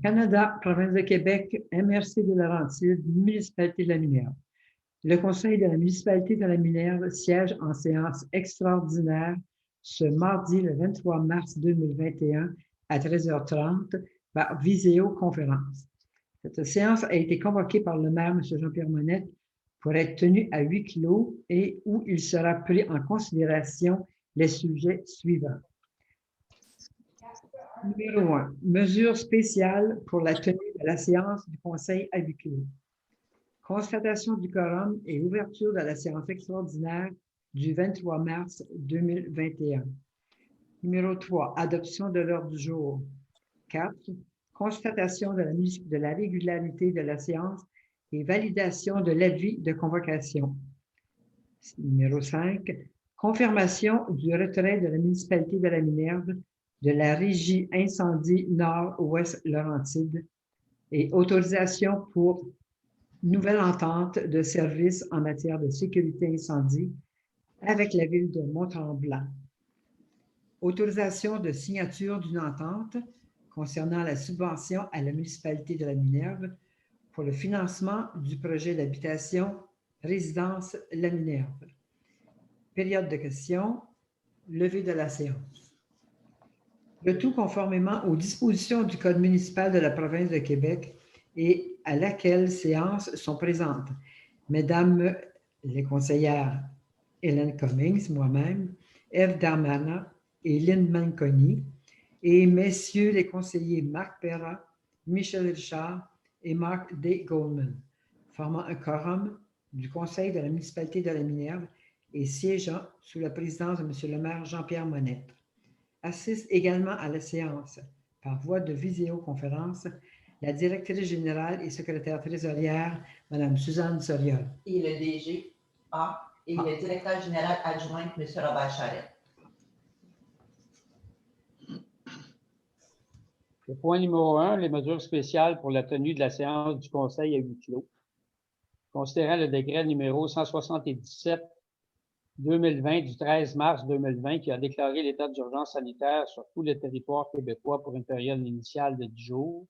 Canada, Province de Québec, MRC de Laurentides, Municipalité de la Minerve. Le Conseil de la municipalité de la Minerve siège en séance extraordinaire ce mardi, le 23 mars 2021 à 13h30 par visioconférence. Cette séance a été convoquée par le maire, M. Jean-Pierre Monette, pour être tenue à huis clos et où il sera pris en considération les sujets suivants. Numéro 1. Mesures spéciales pour la tenue de la séance du Conseil à huis clos. Constatation du quorum et ouverture de la séance extraordinaire du 23 mars 2021. Numéro 3. Adoption de l'ordre du jour. 4. Constatation de la régularité de la séance et validation de l'avis de convocation. Numéro 5. Confirmation du retrait de la municipalité de la Minerve de la Régie Incendie Nord-Ouest Laurentide et autorisation pour nouvelle entente de service en matière de sécurité incendie avec la ville de Mont-Tremblant. Autorisation de signature d'une entente concernant la subvention à la municipalité de la Minerve pour le financement du projet d'habitation Résidence La Minerve. Période de questions, levée de la séance. Le tout conformément aux dispositions du Code municipal de la Province de Québec et à laquelle séances sont présentes. Mesdames les conseillères Hélène Cummings, moi-même, Ève Darmanin et Lynn Manconi, et messieurs les conseillers Marc Perra, Michel Richard et Mark D. Goldman, formant un quorum du Conseil de la municipalité de la Minerve et siégeant sous la présidence de M. le maire Jean-Pierre Monette. Assiste également à la séance, par voie de visioconférence, la directrice générale et secrétaire trésorière, Mme Suzanne Soriol. Et le DGA et le directeur général adjoint, M. Robert Charette. Le point numéro 1, les mesures spéciales pour la tenue de la séance du Conseil à huis clos. Considérant le décret numéro 177-2020 du 13 mars 2020 qui a déclaré l'état d'urgence sanitaire sur tout le territoire québécois pour une période initiale de 10 jours.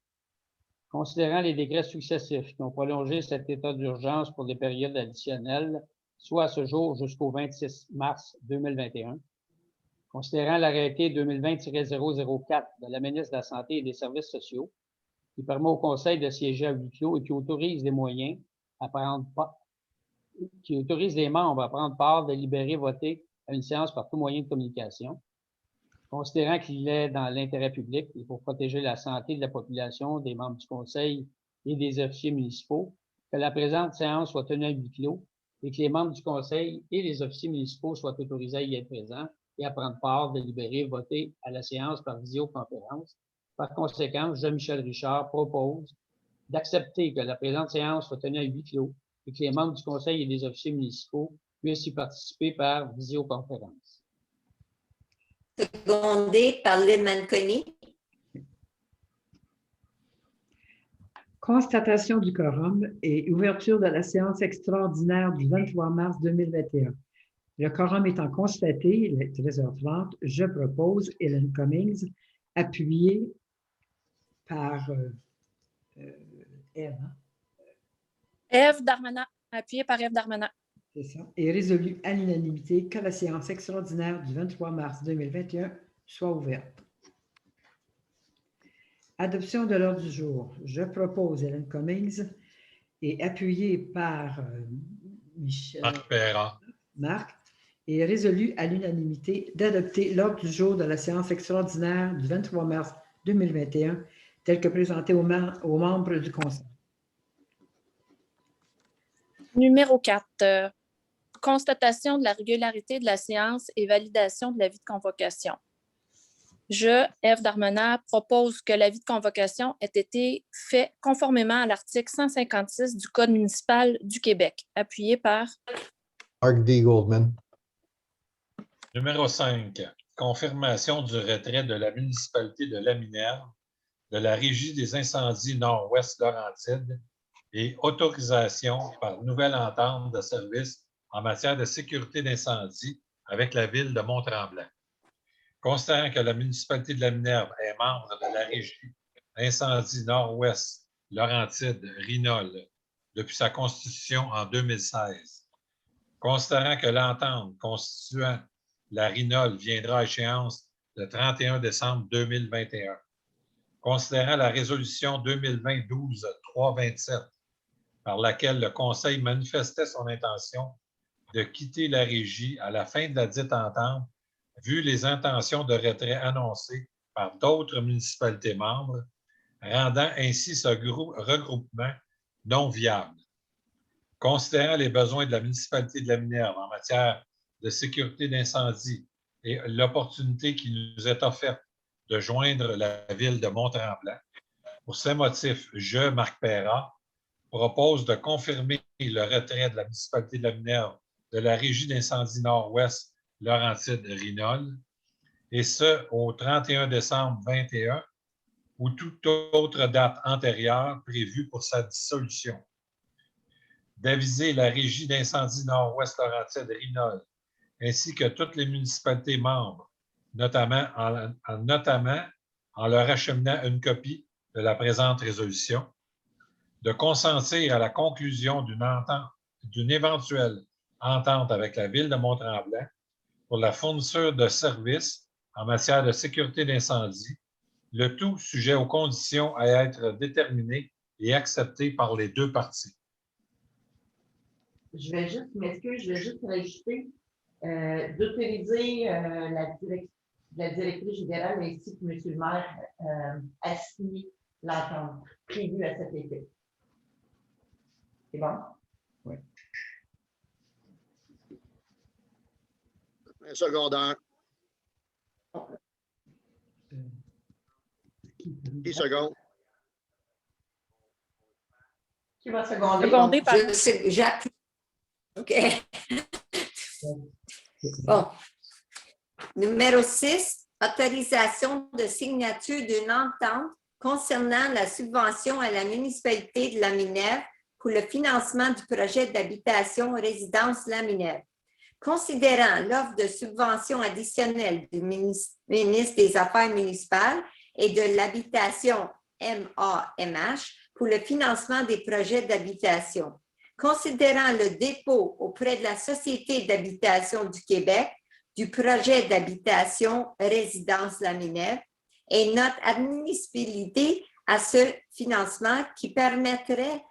Considérant les décrets successifs qui ont prolongé cet état d'urgence pour des périodes additionnelles, soit à ce jour jusqu'au 26 mars 2021. Considérant l'arrêté 2020-004 de la ministre de la Santé et des Services sociaux, qui permet au Conseil de siéger à huis clos et qui autorise les moyens à prendre part, qui autorise les membres à prendre part, délibérer, voter à une séance par tout moyen de communication. Considérant qu'il est dans l'intérêt public et pour protéger la santé de la population, des membres du Conseil et des officiers municipaux, que la présente séance soit tenue à huis clos et que les membres du Conseil et les officiers municipaux soient autorisés à y être présents et à prendre part, délibérer, voter à la séance par visioconférence. Par conséquent, Jean-Michel Richard propose d'accepter que la présente séance soit tenue à huis clos et que les membres du Conseil et des officiers municipaux puissent y participer par visioconférence. Secondé par Lynn Manconi. Constatation du quorum et ouverture de la séance extraordinaire du 23 mars 2021. Le quorum étant constaté, il est 13h30, je propose Hélène Cummings, appuyée par Ève. Ève Darmanin, appuyée par Ève Darmanin. C'est ça. Et résolu à l'unanimité que la séance extraordinaire du 23 mars 2021 soit ouverte. Adoption de l'ordre du jour. Je propose Hélène Cummings et appuyée par Michel Marc Perra. Marc, et résolu à l'unanimité d'adopter l'ordre du jour de la séance extraordinaire du 23 mars 2021 tel que présenté aux membres du Conseil. Numéro 4. Constatation de la régularité de la séance et validation de l'avis de convocation. Je, Ève Darmanin, propose que l'avis de convocation ait été fait conformément à l'article 156 du Code municipal du Québec, appuyé par Mark D. Goldman. Numéro 5. Confirmation du retrait de la municipalité de La Minerve de la Régie des incendies Nord-Ouest Laurentide et autorisation par nouvelle entente de service en matière de sécurité d'incendie avec la ville de Mont-Tremblant. Considérant que la municipalité de La Minerve est membre de la Régie incendie nord-ouest Laurentide Rinol depuis sa constitution en 2016. Considérant que l'entente constituant la Rinol viendra à échéance le 31 décembre 2021. Considérant la résolution 2020-12-327 par laquelle le Conseil manifestait son intention de quitter la régie à la fin de la dite entente, vu les intentions de retrait annoncées par d'autres municipalités membres, rendant ainsi ce regroupement non viable. Considérant les besoins de la municipalité de la Minerve en matière de sécurité d'incendie et l'opportunité qui nous est offerte de joindre la ville de Mont-Tremblant, pour ces motifs, je, Marc Perra, propose de confirmer le retrait de la municipalité de la Minerve de la Régie d'incendie nord-ouest Laurentide-Rinol, et ce, au 31 décembre 2021 ou toute autre date antérieure prévue pour sa dissolution. D'aviser la Régie d'incendie nord-ouest Laurentide-Rinol ainsi que toutes les municipalités membres, notamment en leur acheminant une copie de la présente résolution, de consentir à la conclusion d'une éventuelle entente avec la Ville de Mont-Tremblant pour la fourniture de services en matière de sécurité d'incendie, le tout sujet aux conditions à être déterminées et acceptées par les deux parties. Je vais juste rajouter d'autoriser la directrice générale ainsi que M. le maire à signer l'entente prévue à cet effet. C'est bon? Oui. Un secondaire. 10 secondes. Qui va seconder? Secondé par J'appuie. OK. Bon. Numéro 6, autorisation de signature d'une entente concernant la subvention à la municipalité de la Minerve pour le financement du projet d'habitation résidence La Minerve. Considérant l'offre de subvention additionnelle du ministre des Affaires municipales et de l'habitation MAMH pour le financement des projets d'habitation. Considérant le dépôt auprès de la Société d'habitation du Québec du projet d'habitation résidence La Minerve et notre admissibilité à ce financement qui permettrait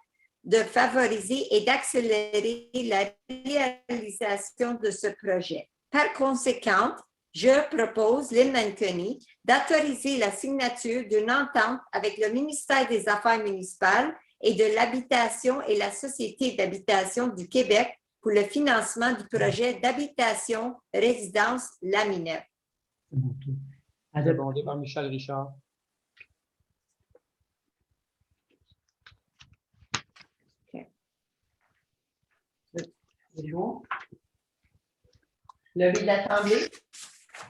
de favoriser et d'accélérer la réalisation de ce projet. Par conséquent, je propose, Lynn Anconi, d'autoriser la signature d'une entente avec le ministère des Affaires municipales et de l'Habitation et la Société d'habitation du Québec pour le financement du projet d'habitation résidence La Minerve. Secondé par Michel Richard. C'est bon. Levée de l'Assemblée.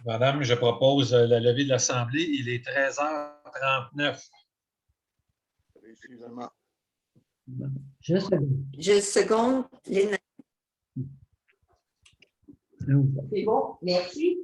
Madame, je propose la levée de l'Assemblée. Il est 13h39. Excusez-moi. Je seconde Lynn. C'est bon. Merci.